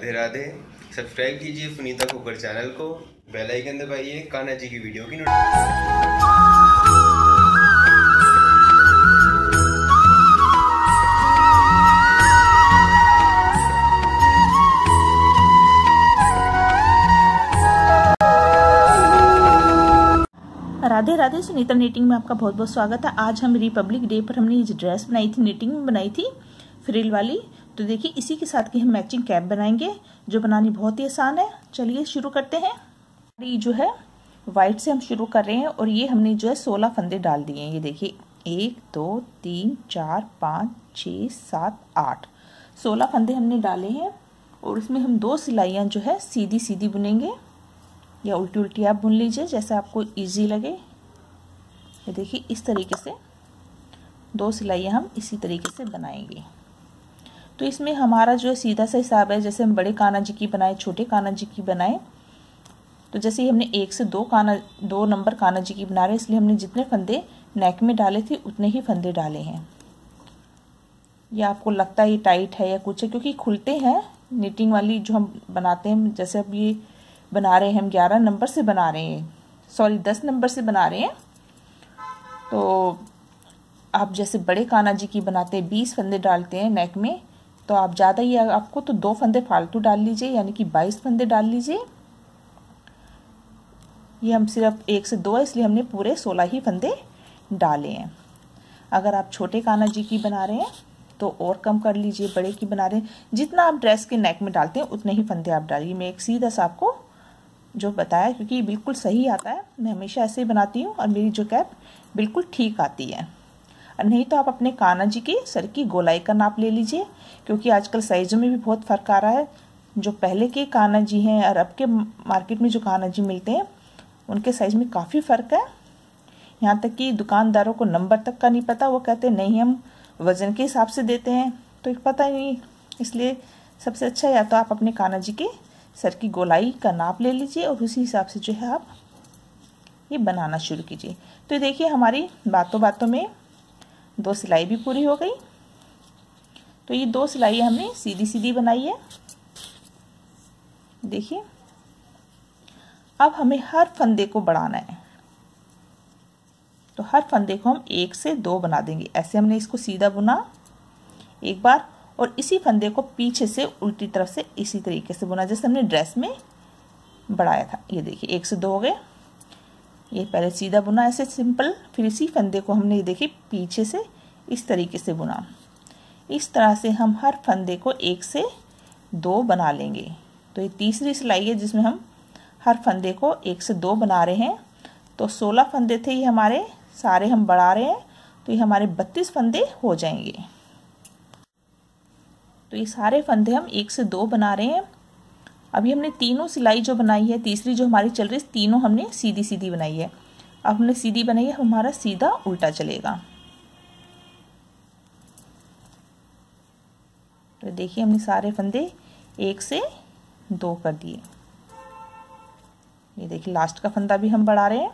Radhe Radhe. Subscribe कीजिए सुनीता खोकर channel को, bell icon दबाइए कान्हा जी की वीडियो की राधे राधे। सुनीता निटिंग में आपका बहुत बहुत स्वागत है। आज हम रिपब्लिक डे पर हमने ये ड्रेस बनाई थी, निटिंग में बनाई थी फ्रिल वाली। तो देखिए इसी के साथ की हम मैचिंग कैप बनाएंगे जो बनानी बहुत ही आसान है। चलिए शुरू करते हैं। ये जो है वाइट से हम शुरू कर रहे हैं और ये हमने जो है 16 फंदे डाल दिए हैं। ये देखिए 1 2 3 4 5 6 7 8 16 फंदे हमने डाले हैं और इसमें हम 2 सिलाइयाँ जो है सीधी सीधी बुनेंगे या उल्टी उल्टी आप बुन लीजिए जैसे आपको इजी लगे। ये देखिए इस तरीके से 2 सिलाइयाँ हम इसी तरीके से बनाएंगे। तो इसमें हमारा जो है सीधा सा हिसाब है, जैसे हम बड़े कान्हा जी की बनाए छोटे कान्हा जी की बनाए। तो जैसे ही हमने 1 से 2 नंबर कान्हा जी की बना रहे हैं, इसलिए हमने जितने फंदे नेक में डाले थे उतने ही फंदे डाले हैं। ये आपको लगता है ये टाइट है या कुछ है, क्योंकि खुलते हैं निटिंग वाली जो हम बनाते हैं। जैसे अब ये बना रहे हैं हम 11 नंबर से बना रहे हैं, सॉरी 10 नंबर से बना रहे हैं। तो आप जैसे बड़े कान्हा जी की बनाते हैं 20 फंदे डालते हैं नेक में, तो आप ज़्यादा ही आपको तो 2 फंदे फालतू डाल लीजिए, यानी कि 22 फंदे डाल लीजिए। ये हम सिर्फ 1 से 2 है इसलिए हमने पूरे 16 ही फंदे डाले हैं। अगर आप छोटे कान्हा जी की बना रहे हैं तो और कम कर लीजिए, बड़े की बना रहे हैं जितना आप ड्रेस के नेक में डालते हैं उतने ही फंदे आप डालिए। मैं एक सीधा सा आपको जो बताया, क्योंकि ये बिल्कुल सही आता है, मैं हमेशा ऐसे ही बनाती हूँ और मेरी जो कैप बिल्कुल ठीक आती है। और नहीं तो आप अपने कान्हा जी के सर की गोलाई का नाप ले लीजिए, क्योंकि आजकल साइज़ों में भी बहुत फ़र्क आ रहा है। जो पहले के कान्हा जी हैं और अब के मार्केट में जो कान्हा जी मिलते हैं उनके साइज़ में काफ़ी फ़र्क है। यहाँ तक कि दुकानदारों को नंबर तक का नहीं पता, वो कहते हैं नहीं हम वज़न के हिसाब से देते हैं, तो पता ही नहीं। इसलिए सबसे अच्छा या तो आप अपने कान्हा जी के सर की गोलाई का नाप ले लीजिए और उसी हिसाब से जो है आप ये बनाना शुरू कीजिए। तो देखिए हमारी बातों बातों में 2 सिलाई भी पूरी हो गई। तो ये 2 सिलाई हमने सीधी सीधी बनाई है। देखिए अब हमें हर फंदे को बढ़ाना है, तो हर फंदे को हम 1 से 2 बना देंगे। ऐसे हमने इसको सीधा बुना एक बार और इसी फंदे को पीछे से उल्टी तरफ से इसी तरीके से बुना जैसे हमने ड्रेस में बढ़ाया था। ये देखिए 1 से 2 हो गए। ये पहले सीधा बुना ऐसे सिंपल, फिर इसी फंदे को हमने ये देखिए पीछे से इस तरीके से बुना। इस तरह से हम हर फंदे को 1 से 2 बना लेंगे। तो ये तीसरी सिलाई है जिसमें हम हर फंदे को 1 से 2 बना रहे हैं। तो 16 फंदे थे ये हमारे, सारे हम बढ़ा रहे हैं, तो ये हमारे 32 फंदे हो जाएंगे। तो ये सारे फंदे हम 1 से 2 बना रहे हैं। अभी हमने तीनों सिलाई जो बनाई है, तीसरी जो हमारी चल रही है, तीनों हमने सीधी सीधी बनाई है। अब हमने सीधी बनाई है, हमारा सीधा उल्टा चलेगा। तो देखिए हमने सारे फंदे 1 से 2 कर दिए। ये देखिए लास्ट का फंदा भी हम बढ़ा रहे हैं।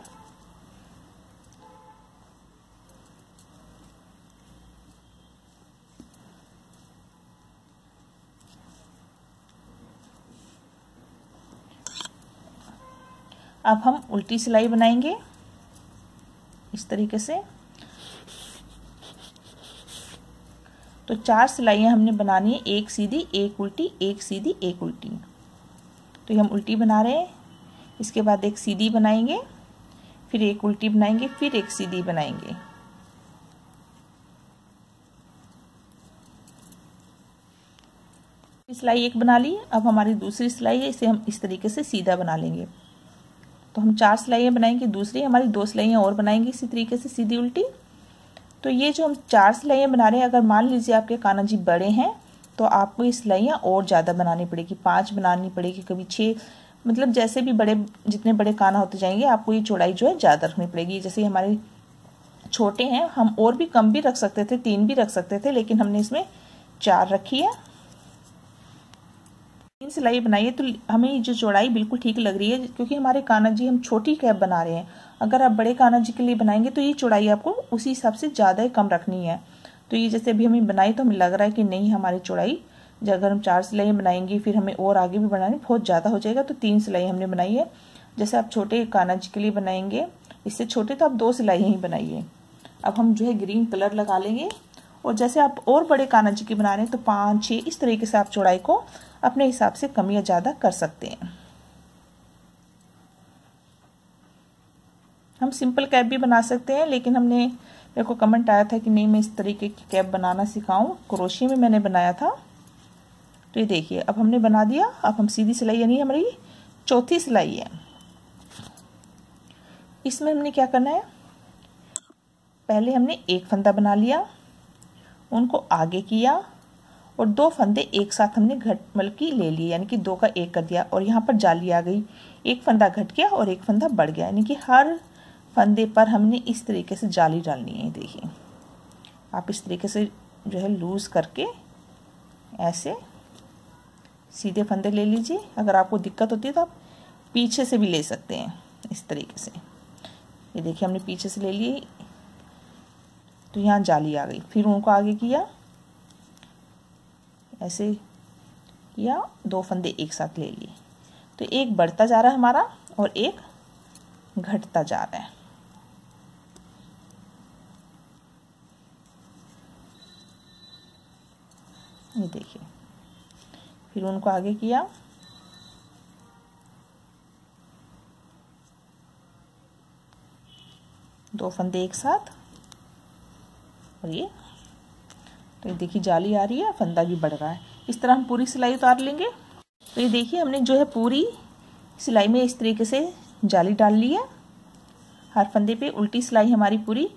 अब हम उल्टी सिलाई बनाएंगे इस तरीके से। तो 4 सिलाइयाँ हमने बनानी है, 1 सीधी 1 उल्टी, 1 सीधी 1 उल्टी। तो ये हम उल्टी बना रहे हैं, इसके बाद 1 सीधी बनाएंगे, फिर 1 उल्टी बनाएंगे, फिर 1 सीधी बनाएंगे। सिलाई 1 बना ली। अब हमारी दूसरी सिलाई है, इसे हम इस तरीके से सीधा बना लेंगे। तो हम 4 सिलाइयाँ बनाएंगे, दूसरी हमारी 2 सिलाइयाँ और बनाएंगे इसी तरीके से सीधी उल्टी। तो ये जो हम 4 सिलाइयाँ बना रहे हैं, अगर मान लीजिए आपके कान्हा जी बड़े हैं तो आपको ये सिलाइयाँ और ज़्यादा बनानी पड़ेगी, 5 बनानी पड़ेगी, कभी 6, मतलब जैसे भी बड़े जितने बड़े कान्हा होते जाएंगे आपको ये चौड़ाई जो है ज़्यादा रखनी पड़ेगी। जैसे हमारे छोटे हैं, हम और भी कम भी रख सकते थे, 3 भी रख सकते थे, लेकिन हमने इसमें 4 रखी है। 3 सिलाई बनाई है तो हमें ये जो चौड़ाई बिल्कुल ठीक लग रही है, क्योंकि हमारे कान्हा जी हम छोटी कैप बना रहे हैं। अगर आप बड़े कान्हा जी के लिए बनाएंगे तो ये चौड़ाई आपको उसी हिसाब से ज़्यादा कम रखनी है। तो ये जैसे अभी हमें बनाई तो हमें लग रहा है कि नहीं हमारी चौड़ाई अगर हम 4 सिलाइयाँ बनाएंगे फिर हमें और आगे भी बनानी बहुत ज़्यादा हो जाएगा, तो 3 सिलाई हमने बनाई है। जैसे आप छोटे कान्हा जी के लिए बनाएंगे, इससे छोटे तो आप 2 सिलाइयाँ ही बनाइए। अब हम जो है ग्रीन कलर लगा लेंगे, और जैसे आप और बड़े कान्हा जी के बना रहे हैं तो 5, 6 इस तरीके से आप चौड़ाई को अपने हिसाब से कम या ज़्यादा कर सकते हैं। हम सिंपल कैप भी बना सकते हैं, लेकिन मेरे को कमेंट आया था कि नहीं मैं इस तरीके की कैप बनाना सिखाऊं, क्रोशिया में मैंने बनाया था। तो ये देखिए अब हमने बना दिया। अब हम सीधी सिलाई, यानी हमारी चौथी सिलाई है, इसमें हमने क्या करना है, पहले हमने एक फंदा बना लिया, उनको आगे किया और 2 फंदे एक साथ हमने मतलब की ले लिए, यानी कि 2 का 1 कर दिया, और यहाँ पर जाली आ गई। एक फंदा घट गया और एक फंदा बढ़ गया, यानी कि हर फंदे पर हमने इस तरीके से जाली डालनी है। देखिए आप इस तरीके से जो है लूज करके ऐसे सीधे फंदे ले लीजिए। अगर आपको दिक्कत होती है तो आप पीछे से भी ले सकते हैं इस तरीके से। ये देखिए हमने पीछे से ले लिए, तो यहाँ जाली आ गई। फिर उनको आगे किया, ऐसे किया, 2 फंदे एक साथ ले लिए, तो एक बढ़ता जा रहा है हमारा और एक घटता जा रहा है। ये देखिए फिर उनको आगे किया, दो फंदे एक साथ, और ये तो ये देखिए जाली आ रही है, फंदा भी बढ़ रहा है। इस तरह हम पूरी सिलाई उतार लेंगे। तो ये देखिए हमने जो है पूरी सिलाई में इस तरीके से जाली डाल ली है। हर फंदे पे उल्टी सिलाई हमारी पूरी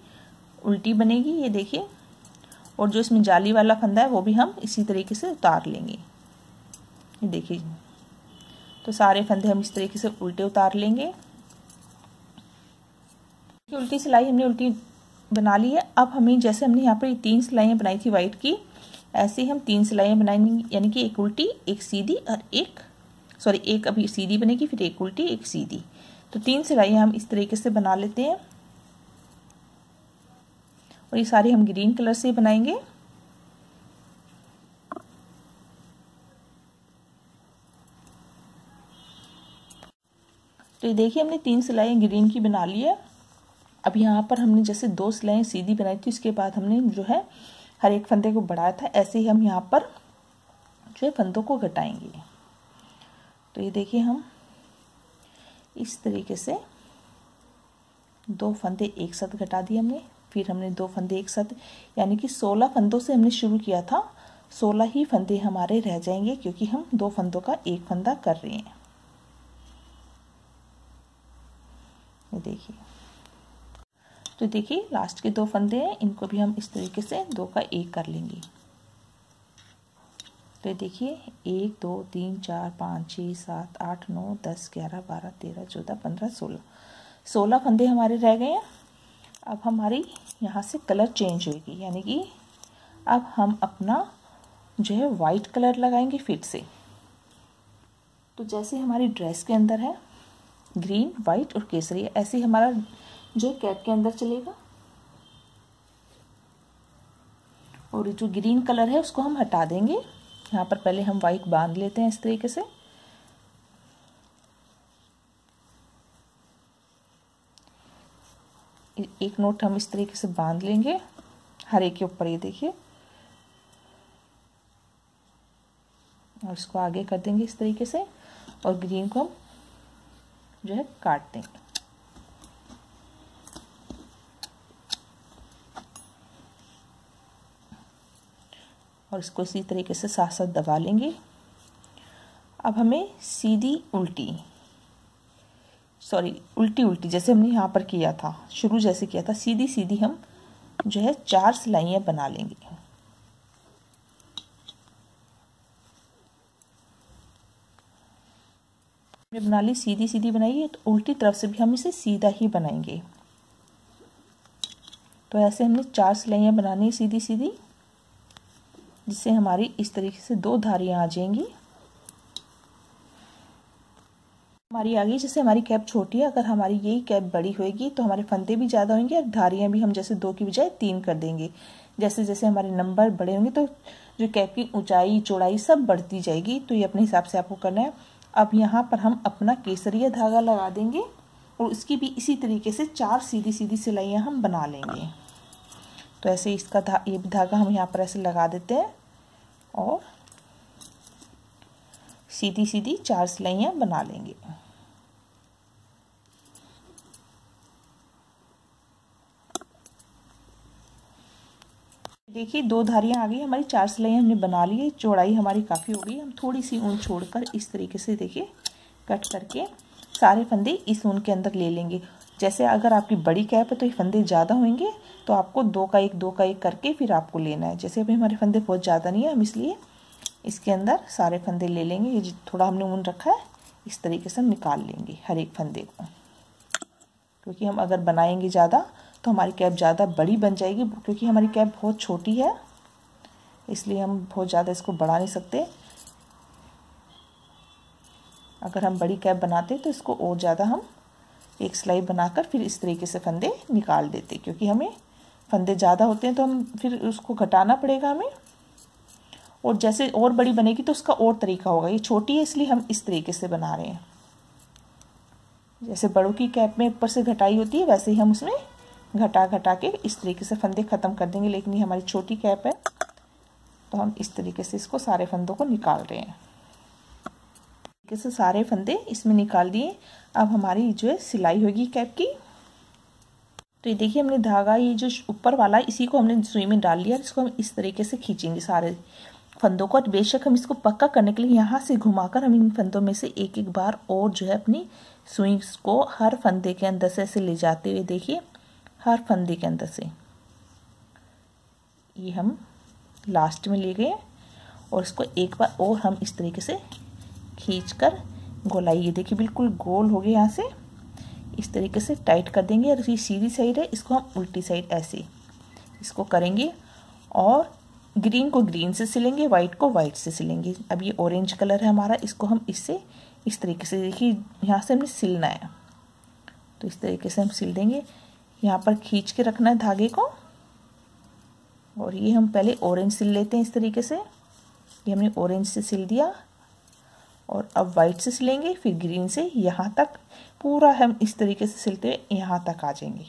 उल्टी बनेगी, ये देखिए। और जो इसमें जाली वाला फंदा है वो भी हम इसी तरीके से उतार लेंगे। ये देखिए तो सारे फंदे हम इस तरीके से उल्टे उतार लेंगे। उल्टी सिलाई हमने उल्टी बना ली है। अब हमें जैसे हमने यहाँ पर 3 सिलाइयाँ बनाई थी वाइट की, ऐसे ही हम 3 सिलाइयाँ बनाएंगे, यानी कि एक उल्टी एक सीधी और एक अभी सीधी बनेगी, फिर एक उल्टी एक सीधी। तो 3 सिलाइयाँ हम इस तरीके से बना लेते हैं, और ये सारी हम ग्रीन कलर से बनाएंगे। तो ये देखिए हमने 3 सिलाइयाँ ग्रीन की बना ली है। अब यहाँ पर हमने जैसे 2 सिलाइयाँ सीधी बनाई थी, उसके बाद हमने जो है हर एक फंदे को बढ़ाया था, ऐसे ही हम यहाँ पर जो है फंदों को घटाएंगे। तो ये देखिए हम इस तरीके से 2 फंदे एक साथ घटा दिए हमने, फिर हमने 2 फंदे एक साथ, यानी कि 16 फंदों से हमने शुरू किया था, 16 ही फंदे हमारे रह जाएंगे, क्योंकि हम 2 फंदों का एक फंदा कर रहे हैं। ये देखिए तो देखिए लास्ट के 2 फंदे हैं, इनको भी हम इस तरीके से 2 का 1 कर लेंगे। तो देखिए 1 2 3 4 5 6 7 8 9 10 11 12 13 14 15 16 फंदे हमारे रह गए हैं। अब हमारी यहाँ से कलर चेंज होगी, यानी कि अब हम अपना जो है वाइट कलर लगाएंगे फिर से। तो जैसे हमारी ड्रेस के अंदर है ग्रीन, वाइट और केसरी, ऐसे ही हमारा जो कैप के अंदर चलेगा। और जो ग्रीन कलर है उसको हम हटा देंगे। यहाँ पर पहले हम वाइट बांध लेते हैं इस तरीके से। एक नोट हम इस तरीके से बांध लेंगे हर एक के ऊपर, ये देखिए, और इसको आगे कर देंगे इस तरीके से, और ग्रीन को हम जो है काट देंगे। और इसको इसी तरीके से साथ साथ दबा लेंगे। अब हमें उल्टी उल्टी जैसे हमने यहाँ पर किया था, शुरू जैसे किया था, सीधी सीधी हम जो है 4 सिलाइयाँ बना लेंगे। हमने बना ली, सीधी सीधी बनाई है, तो उल्टी तरफ से भी हम इसे सीधा ही बनाएंगे। तो ऐसे हमने 4 सिलाइयाँ बनानी है सीधी सीधी, जिससे हमारी इस तरीके से 2 धारियाँ आ जाएंगी। हमारी आ गई। जैसे हमारी कैप छोटी है, अगर हमारी यही कैप बड़ी होएगी तो हमारे फंदे भी ज़्यादा होंगे और धारियाँ भी हम जैसे 2 की बजाय 3 कर देंगे। जैसे जैसे हमारे नंबर बड़े होंगे तो जो कैप की ऊंचाई चौड़ाई सब बढ़ती जाएगी। तो ये अपने हिसाब से आपको करना है। अब यहाँ पर हम अपना केसरिया धागा लगा देंगे और उसकी भी इसी तरीके से 4 सीधी सीधी सिलाइयाँ हम बना लेंगे। तो ऐसे इसका ये भी धागा हम यहाँ पर ऐसे लगा देते हैं और सीधी सीधी 4 सिलाइयाँ बना लेंगे। देखिए 2 धारियाँ आ गई, हमारी 4 सिलाइयाँ हमने बना ली है। चौड़ाई हमारी काफ़ी हो गई। हम थोड़ी सी ऊन छोड़कर इस तरीके से देखिए कट करके सारे फंदे इस ऊन के अंदर ले लेंगे। जैसे अगर आपकी बड़ी कैप है तो ये फंदे ज़्यादा होंगे, तो आपको 2 का 1 करके फिर आपको लेना है। जैसे अभी हमारे फंदे बहुत ज़्यादा नहीं है, हम इसलिए इसके अंदर सारे फंदे ले लेंगे। ये थोड़ा हमने ऊन रखा है इस तरीके से हम निकाल लेंगे हर एक फंदे को, क्योंकि हम अगर बनाएंगे ज़्यादा तो हमारी कैप ज़्यादा बड़ी बन जाएगी। क्योंकि हमारी कैप बहुत छोटी है इसलिए हम बहुत ज़्यादा इसको बढ़ा नहीं सकते। अगर हम बड़ी कैप बनाते तो इसको और ज़्यादा हम एक सिलाई बनाकर फिर इस तरीके से फंदे निकाल देते, क्योंकि हमें फंदे ज़्यादा होते हैं तो हम फिर उसको घटाना पड़ेगा हमें। और जैसे और बड़ी बनेगी तो उसका और तरीका होगा। ये छोटी है इसलिए हम इस तरीके से बना रहे हैं। जैसे बड़ों की कैप में ऊपर से घटाई होती है वैसे ही हम उसमें घटा घटा के इस तरीके से फंदे ख़त्म कर देंगे। लेकिन ये हमारी छोटी कैप है तो हम इस तरीके से इसको सारे फंदों को निकाल रहे हैं। से सारे फंदे इसमें निकाल दिए। अब हमारी जो है सिलाई होगी कैप की। तो ये देखिए हमने धागा ये जो ऊपर वाला इसी को हमने सुई में डाल लिया। इसको हम इस तरीके से खींचेंगे सारे फंदों को। और बेशक हम इसको पक्का करने के लिए यहाँ से घुमाकर हम इन फंदों में से एक एक बार और जो है अपनी सुई को हर फंदे के अंदर से ऐसे ले जाते हुए देखिए हर फंदे के अंदर से ये हम लास्ट में ले गए और इसको एक बार और हम इस तरीके से खींचकर गोलाई, ये देखिए बिल्कुल गोल हो गया। यहाँ से इस तरीके से टाइट कर देंगे। और ये सीधी साइड है, इसको हम उल्टी साइड ऐसे इसको करेंगे और ग्रीन को ग्रीन से सिलेंगे, वाइट को वाइट से सिलेंगे। अब ये ऑरेंज कलर है हमारा, इसको हम इससे इस तरीके से देखिए यहाँ से हमें सिलना है। तो इस तरीके से हम सिल देंगे। यहाँ पर खींच के रखना है धागे को। और ये हम पहले ऑरेंज सिल लेते हैं इस तरीके से। ये हमने ऑरेंज से सिल दिया और अब वाइट से सिलेंगे, फिर ग्रीन से यहाँ तक पूरा हम इस तरीके से सिलते हुए यहाँ तक आ जाएंगे।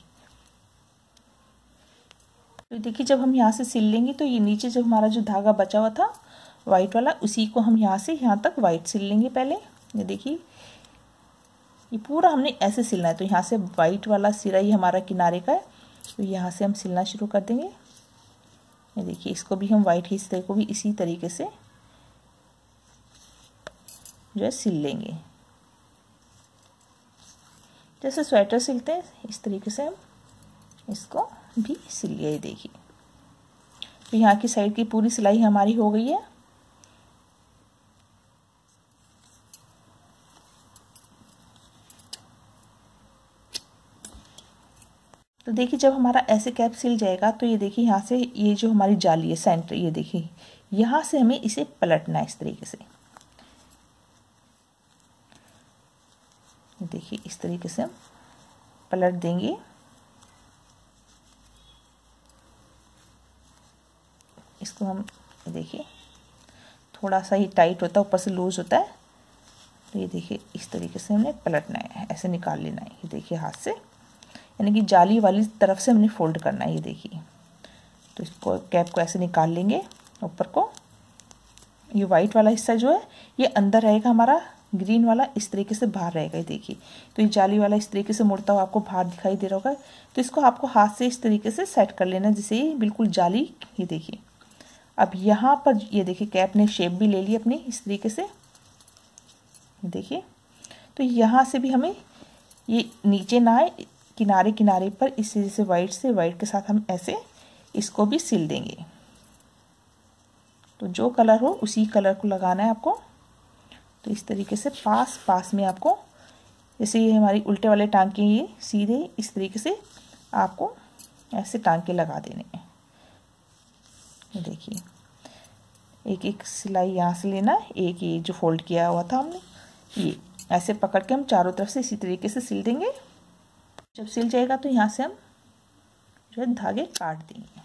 तो देखिए जब हम यहाँ से सिल लेंगे तो ये नीचे जब हमारा जो धागा बचा हुआ था वाइट वाला, उसी को हम यहाँ से यहाँ तक वाइट सिल लेंगे पहले। ये देखिए ये पूरा हमने ऐसे सिलना है। तो यहाँ से वाइट वाला सिरा ही हमारा किनारे का है, तो यहाँ से हम सिलना शुरू कर देंगे। ये देखिए इसको भी हम वाइट हिस्से को भी इसी तरीके से जो है सिल लेंगे। जैसे स्वेटर सिलते हैं इस तरीके से हम इसको भी सिल लिया। ये देखिए तो यहाँ की साइड की पूरी सिलाई हमारी हो गई है। तो देखिए जब हमारा ऐसे कैप सिल जाएगा तो ये देखिए यहाँ से ये जो हमारी जाली है सेंटर, ये देखिए यहाँ से हमें इसे पलटना है इस तरीके से। देखिए इस तरीके से हम पलट देंगे। इसको हम देखिए थोड़ा सा ही टाइट होता है, ऊपर से लूज होता है। तो ये देखिए इस तरीके से हमने पलटना है, ऐसे निकाल लेना है। ये देखिए हाथ से, यानी कि जाली वाली तरफ से हमने फोल्ड करना है। ये देखिए तो इसको कैप को ऐसे निकाल लेंगे ऊपर को। ये वाइट वाला हिस्सा जो है ये अंदर रहेगा, हमारा ग्रीन वाला इस तरीके से बाहर रहेगा। ये देखिए तो ये जाली वाला इस तरीके से मुड़ता हुआ आपको बाहर दिखाई दे रहा होगा। तो इसको आपको हाथ से इस तरीके से सेट कर लेना जिससे ये बिल्कुल जाली। ये देखिए अब यहाँ पर ये देखिए कैप ने शेप भी ले ली अपनी इस तरीके से। देखिए तो यहाँ से भी हमें ये नीचे ना आए, किनारे किनारे पर इस तरीके से वाइट के साथ हम ऐसे इसको भी सिल देंगे। तो जो कलर हो उसी कलर को लगाना है आपको। तो इस तरीके से पास में आपको, जैसे ये हमारी उल्टे वाले टांके ये सीधे इस तरीके से आपको ऐसे टांके लगा देने हैं। ये देखिए एक एक सिलाई यहाँ से लेना, एक ये जो फोल्ड किया हुआ था हमने ये ऐसे पकड़ के हम चारों तरफ से इसी तरीके से सिल देंगे। जब सिल जाएगा तो यहाँ से हम जो है धागे काट देंगे।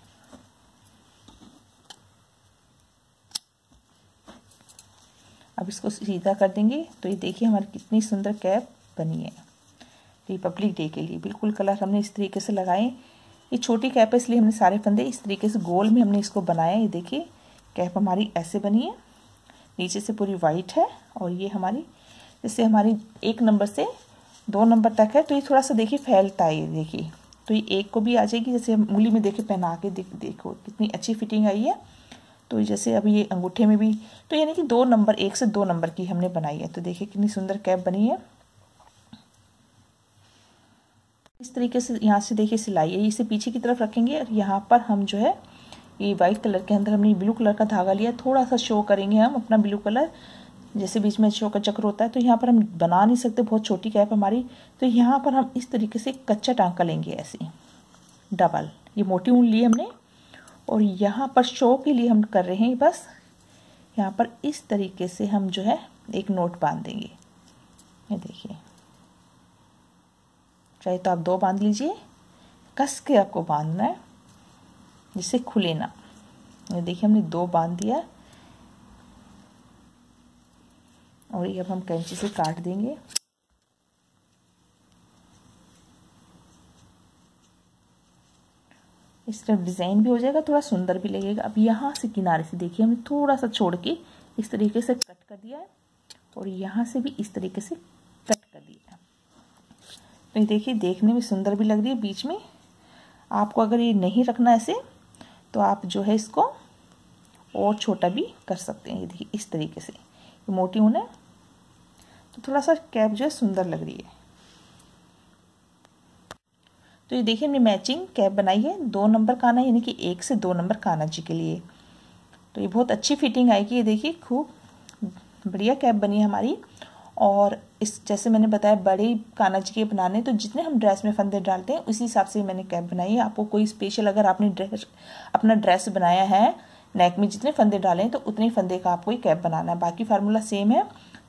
अब इसको सीधा कर देंगे तो ये देखिए हमारी कितनी सुंदर कैप बनी है रिपब्लिक डे के लिए। बिल्कुल कलर हमने इस तरीके से लगाए। ये छोटी कैप है इसलिए हमने सारे फंदे इस तरीके से गोल में हमने इसको बनाया। ये देखिए कैप हमारी ऐसे बनी है, नीचे से पूरी वाइट है और ये हमारी जैसे हमारी 1 नंबर से 2 नंबर तक है तो ये थोड़ा सा देखिए फैलता है। ये देखिए तो ये 1 को भी आ जाएगी। जैसे हम उंगली में देखिए पहना के देखो कितनी अच्छी फिटिंग आई है। तो जैसे अभी ये अंगूठे में भी तो यानी कि 2 नंबर 1 से 2 नंबर की हमने बनाई है। तो देखिए कितनी सुंदर कैप बनी है। इस तरीके से यहाँ से देखिए सिलाई है, इसे पीछे की तरफ रखेंगे और यहाँ पर हम जो है ये वाइट कलर के अंदर हमने ब्लू कलर का धागा लिया, थोड़ा सा शो करेंगे हम अपना ब्लू कलर, जैसे बीच में शो का चक्र होता है। तो यहाँ पर हम बना नहीं सकते, बहुत छोटी कैप हमारी। तो यहाँ पर हम इस तरीके से कच्चा टांका लेंगे ऐसे डबल, ये मोटी ऊन ली हमने और यहाँ पर शो के लिए हम कर रहे हैं बस यहाँ पर इस तरीके से हम जो है एक नोट बांध देंगे। ये देखिए चाहे तो आप 2 बांध लीजिए, कस के आपको बांधना है जिससे खुले ना। ये देखिए हमने 2 बांध दिया और ये अब हम कैंची से काट देंगे। इस तरफ डिज़ाइन भी हो जाएगा, थोड़ा सुंदर भी लगेगा। अब यहाँ से किनारे से देखिए हमने थोड़ा सा छोड़ के इस तरीके से कट कर दिया है और यहाँ से भी इस तरीके से कट कर दिया है। तो ये देखिए देखने में सुंदर भी लग रही है। बीच में आपको अगर ये नहीं रखना ऐसे तो आप जो है इसको और छोटा भी कर सकते हैं। ये देखिए इस तरीके से, ये मोटी ऊन है तो थोड़ा सा कैप जो है सुंदर लग रही है। तो ये देखिए हमने मैचिंग कैप बनाई है 2 नंबर काना, यानी कि 1 से 2 नंबर काना जी के लिए। तो ये बहुत अच्छी फिटिंग आएगी। ये देखिए खूब बढ़िया कैप बनी है हमारी। और इस जैसे मैंने बताया बड़े काना जी के बनाने तो जितने हम ड्रेस में फंदे डालते हैं उसी हिसाब से मैंने कैप बनाई है। आपको कोई स्पेशल अगर आपने अपना ड्रेस बनाया है नेक में जितने फंदे डालें तो उतने फंदे का आपको कैप बनाना है। बाकी फार्मूला सेम है।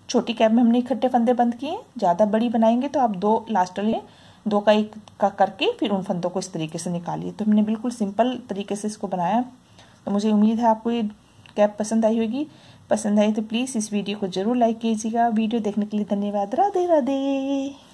छोटी कैप में हमने इकट्ठे फंदे बंद किए, ज़्यादा बड़ी बनाएंगे तो आप 2 लास्ट वाले 2 का 1 का करके फिर उन फंदों को इस तरीके से निकालिए। तो हमने बिल्कुल सिंपल तरीके से इसको बनाया। तो मुझे उम्मीद है आपको ये कैप पसंद आई होगी। पसंद आई तो प्लीज़ इस वीडियो को ज़रूर लाइक कीजिएगा। वीडियो देखने के लिए धन्यवाद। राधे राधे।